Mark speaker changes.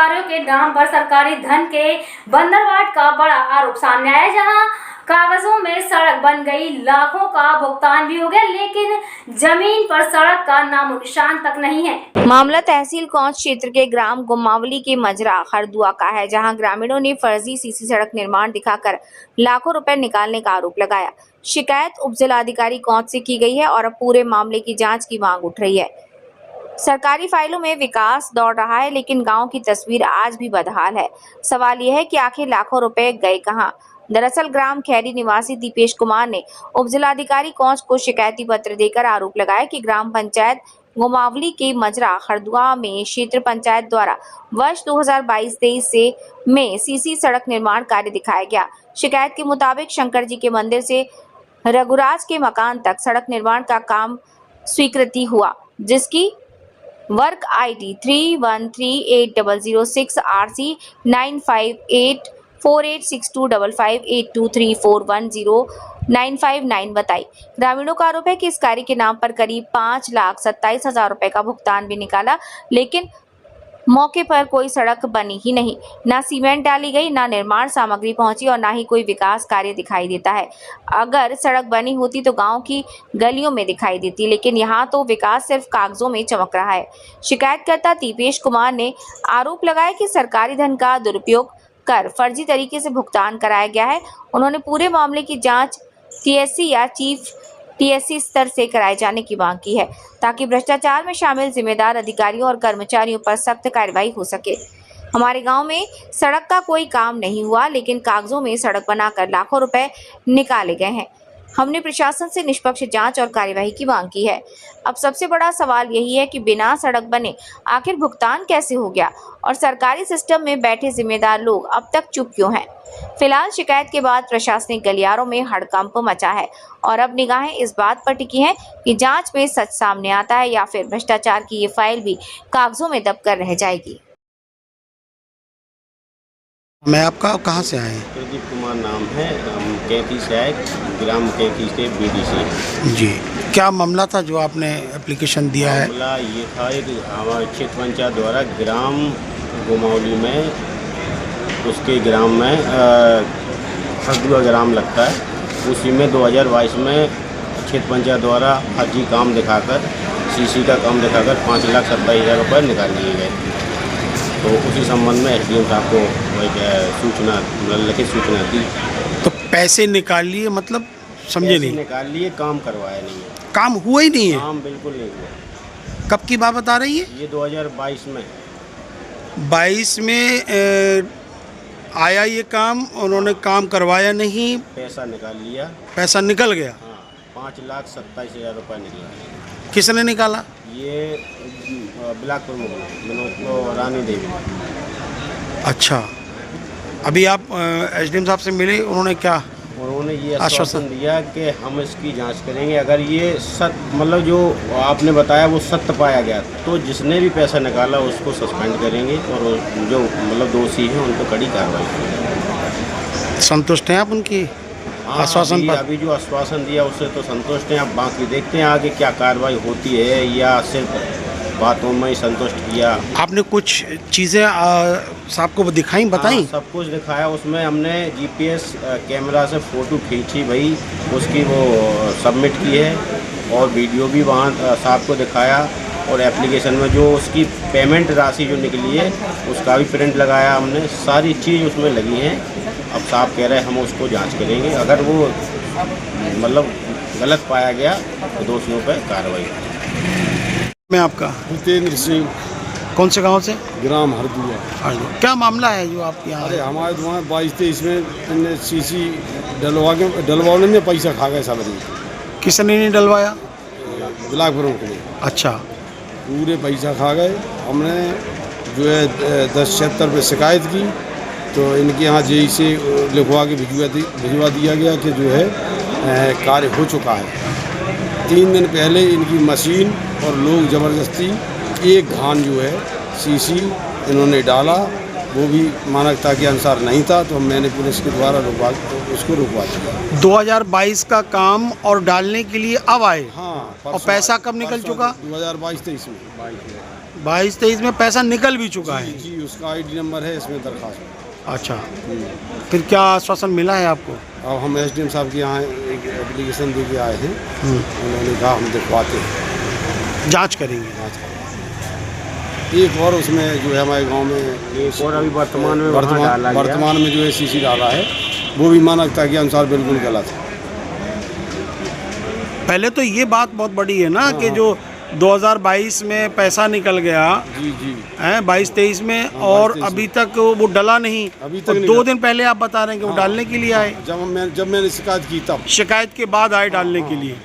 Speaker 1: कार्यों के नाम पर सरकारी धन के बंदरवाट का बड़ा आरोप सामने आया, जहां कागजों में सड़क बन गई, लाखों का भुगतान भी हो गया, लेकिन जमीन पर सड़क का नामो निशान तक नहीं है।
Speaker 2: मामला तहसील कौंच क्षेत्र के ग्राम गुमावली के मजरा हरदुआ का है, जहां ग्रामीणों ने फर्जी सीसी सड़क निर्माण दिखाकर लाखों रुपए निकालने का आरोप लगाया। शिकायत उपजिलाधिकारी कौंच से की गई है और अब पूरे मामले की जांच की मांग उठ रही है। सरकारी फाइलों में विकास दौड़ रहा है, लेकिन गांव की तस्वीर आज भी बदहाल है। सवाल यह है कि आखिर लाखों रुपए गए कहां? दरअसल ग्राम खैरी निवासी दीपेश कुमार ने उपजिलाधिकारी कौंच को शिकायती पत्र देकर आरोप लगाया कि ग्राम पंचायत गुमावली के मजरा हरदुआ में क्षेत्र पंचायत द्वारा वर्ष 2022-23 में सीसी सड़क निर्माण कार्य दिखाया गया। शिकायत के मुताबिक शंकर जी के मंदिर से रघुराज के मकान तक सड़क निर्माण का काम स्वीकृति हुआ, जिसकी वर्क ID 313806 RC 958486255823410959 बताई। ग्रामीणों का आरोप है कि इस कार्य के नाम पर करीब 5,27,000 रुपए का भुगतान भी निकाला, लेकिन मौके पर कोई सड़क बनी ही नहीं, ना सीमेंट डाली गई, ना निर्माण सामग्री पहुंची और ना ही कोई विकास कार्य दिखाई देता है। अगर सड़क बनी होती तो गांव की गलियों में दिखाई देती, लेकिन यहां तो विकास सिर्फ कागजों में चमक रहा है। शिकायतकर्ता दीपेश कुमार ने आरोप लगाया कि सरकारी धन का दुरुपयोग कर फर्जी तरीके से भुगतान कराया गया है। उन्होंने पूरे मामले की जाँच TSC या चीफ TSC स्तर से कराए जाने की मांग की है, ताकि भ्रष्टाचार में शामिल जिम्मेदार अधिकारियों और कर्मचारियों पर सख्त कार्रवाई हो सके। हमारे गांव में सड़क का कोई काम नहीं हुआ, लेकिन कागजों में सड़क बनाकर लाखों रुपए निकाले गए हैं। हमने प्रशासन से निष्पक्ष जांच और कार्यवाही की मांग की है। अब सबसे बड़ा सवाल यही है कि बिना सड़क बने आखिर भुगतान कैसे हो गया और सरकारी सिस्टम में बैठे जिम्मेदार लोग अब तक चुप क्यों हैं? फिलहाल शिकायत के बाद प्रशासनिक गलियारों में हड़कंप मचा है और अब निगाहें इस बात पर टिकी हैं कि जांच में सच सामने आता है या फिर भ्रष्टाचार की ये फाइल भी कागजों में दबकर रह जाएगी।
Speaker 3: मैं आपका कहाँ से आए हैं?
Speaker 4: प्रदीप कुमार नाम है, हम कैथी से आए, ग्राम कैथी से BDC।
Speaker 3: जी, क्या मामला था जो आपने एप्लीकेशन दिया है?
Speaker 4: मामला ये था कि हमारे क्षेत्र पंचायत द्वारा ग्राम गुमावली में, उसके ग्राम में हरदुआ ग्राम लगता है, उसी में 2022 में क्षेत्र पंचायत द्वारा फर्जी काम दिखाकर CC का काम दिखाकर 5,27,000 रुपये निकाल लिए गए। तो उसी संबंध में SDM साहब को सूचना, लिखित सूचना दी।
Speaker 3: तो पैसे निकाल लिए, मतलब समझे नहीं?
Speaker 4: निकाल लिए, काम करवाया नहीं है।
Speaker 3: काम हुआ ही नहीं है?
Speaker 4: काम बिल्कुल नहीं हुआ।
Speaker 3: कब की बात बता रही है?
Speaker 4: ये 2022 में।
Speaker 3: 22 में आया ये काम, उन्होंने काम करवाया नहीं,
Speaker 4: पैसा निकाल लिया।
Speaker 3: पैसा निकल गया?
Speaker 4: हाँ, 5,27,000 रुपये निकला।
Speaker 3: किसने निकाला?
Speaker 4: ये बिलासपुर में रानी देवी।
Speaker 3: अच्छा, अभी आप SDM साहब से मिले, उन्होंने क्या?
Speaker 4: उन्होंने ये आश्वासन दिया कि हम इसकी जांच करेंगे, अगर ये सत्य, मतलब जो आपने बताया वो सत्य पाया गया तो जिसने भी पैसा निकाला उसको सस्पेंड करेंगे और जो मतलब दोषी हैं उन पर कड़ी कार्रवाई करेंगे।
Speaker 3: संतुष्ट हैं आप उनकी आश्वासन पर?
Speaker 4: अभी जो आश्वासन दिया उससे तो संतुष्ट हैं। अब बाकी देखते हैं आगे क्या कार्रवाई होती है या सिर्फ बातों में ही संतुष्ट किया। आपने
Speaker 3: कुछ चीज़ें साहब को दिखाई, बताई?
Speaker 4: सब कुछ दिखाया, उसमें हमने GPS कैमरा से फ़ोटो खींची भाई, उसकी वो सबमिट की है और वीडियो भी वहाँ साहब को दिखाया और एप्लीकेशन में जो उसकी पेमेंट राशि जो निकली है उसका भी प्रिंट लगाया हमने। सारी चीज़ उसमें लगी हैं। अब साहब कह रहे हैं हम उसको जांच करेंगे, अगर वो मतलब गलत पाया गया तो दोषियों पर कार्रवाई।
Speaker 3: मैं आपका
Speaker 5: भूपेंद्र सिंह।
Speaker 3: कौन से गांव से?
Speaker 5: ग्राम हरदुआ।
Speaker 3: क्या मामला है जो आप यहाँ?
Speaker 5: अरे हमारे वहाँ 22-23 में CC डलवाने में पैसा खा गए सब।
Speaker 3: किसने नहीं डलवाया?
Speaker 5: बिलासपुर के लिए।
Speaker 3: अच्छा,
Speaker 5: पूरे पैसा खा गए। हमने जो है 1076 पे शिकायत की तो इनके यहाँ JE से लिखवा के भिजवा दिया गया कि जो है कार्य हो चुका है। 3 दिन पहले इनकी मशीन और लोग ज़बरदस्ती एक घान जो है CC इन्होंने डाला, वो भी मानकता के अनुसार नहीं था, तो मैंने पुलिस के द्वारा उसको रुकवा दिया।
Speaker 3: 2022 का काम और डालने के लिए अब आए?
Speaker 5: हाँ।
Speaker 3: और पैसा कब निकल चुका?
Speaker 5: 2022-23 में।
Speaker 3: 22-23 में पैसा निकल भी चुका है।
Speaker 5: जी उसका आईडी नंबर है इसमें दरखास्त।
Speaker 3: अच्छा, फिर क्या आश्वासन मिला है आपको?
Speaker 5: अब हम एसडीएम साहब के यहाँ एक एप्लीकेशन दे के आए हैं, उन्होंने कहा हम दिखवाते हैं,
Speaker 3: जांच करेंगे।
Speaker 5: जाँच करेंगे। एक और उसमें जो है हमारे गांव में
Speaker 4: एक और अभी वर्तमान में वहाँ डाला गया।
Speaker 5: वर्तमान में जो है सीसी डाला है वो भी मानकता के अनुसार बिल्कुल गलत है।
Speaker 3: पहले तो ये बात बहुत बड़ी है ना कि जो 2022 में पैसा निकल गया
Speaker 5: जी जी
Speaker 3: है 22-23 में, और
Speaker 5: 22-23
Speaker 3: अभी तक वो डला नहीं।
Speaker 5: अभी तक
Speaker 3: और
Speaker 5: नहीं
Speaker 3: 2
Speaker 5: डला।
Speaker 3: दिन पहले आप बता रहे हैं कि वो डालने के लिए आए,
Speaker 5: जब मैंने शिकायत की तब
Speaker 3: शिकायत के बाद आए डालने के लिए।